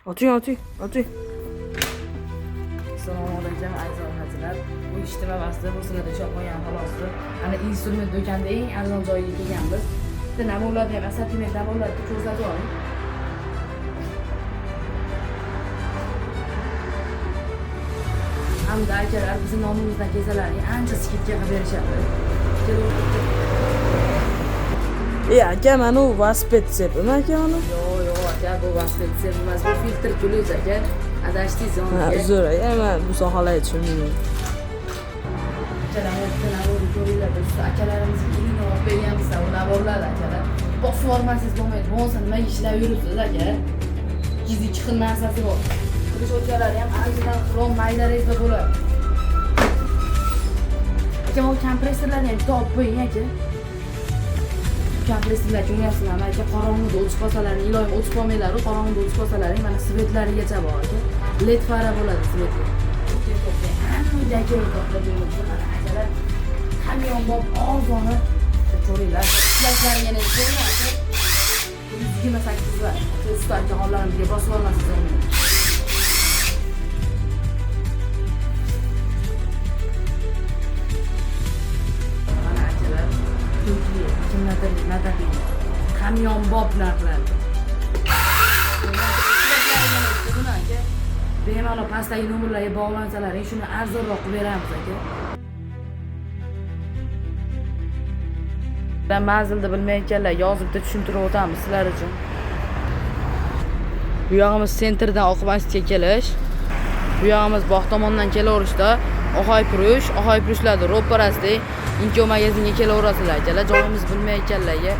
Oting. Assalomu alaykum aziz obunachilar. Bu ijtimoiy vosita busilarda ishab qo'ygan xolosdir. Ana instrument do'konda eng arzon joyga kelganmiz. Bitta namolarni ham assortiment namolarni ko'rsatib oling. Hamda akalar bizning nomimizdan kelsalarning ancha skidka qilib berishadi. Aka, mana u Vaspet sepimi aka mana? Yo'q aka, bu Vaspet emas, bu filtr kuluz aka. Adashdingiz Ha, uzr aka, men bu sohalarga tushunmayman. Akalarimiz ilini olib berganmiz, u navorlar akalar. Bosib olmasangiz bo'lmaydi. Bo'lsa nima ishlab yuribsiz aka? 202 xil narsasi bor. Kirish o'tkalari ham anchadan xrom mayda rezda bo'ladi. Aka, bu kompressorlarni ham olib qo'ying aka. Kompressorlar ko'ryapsizlarmi aka? Qorong'uda o'chib qolsalaring, iloyim o'chib qolmaylar-ku, qorong'uda o'chib qolsalaring mana svetlarigacha bor aka. LED fara bo'ladi svetlar. Hammadaga o'rtoqlar bo'ladi. Mana akalar kamyon bor, ozg'ini ko'ringlar. Flashlarga yana ko'ringlar. 128 va usta akaxonlarimizga bosib olmasizlar. Mana akalar kimlardir nadaqi kamyon bob narxlari. Bemalol pastdagi nomerlarga bog'lansalaring, shuni arzonroq qilib beramiz aka. Manzilni bilmayotganlar yozibda tushuntirib o'tamiz sizlar uchun. Bu yog'imiz sentrdan Oqibastga kelish. Bu yog'imiz bog' tomondan kelaverishda Oxaypurushlarning ro'parasida Inko magazinga kelaverasizlar akalar. Joyimiz bilmayotganlarga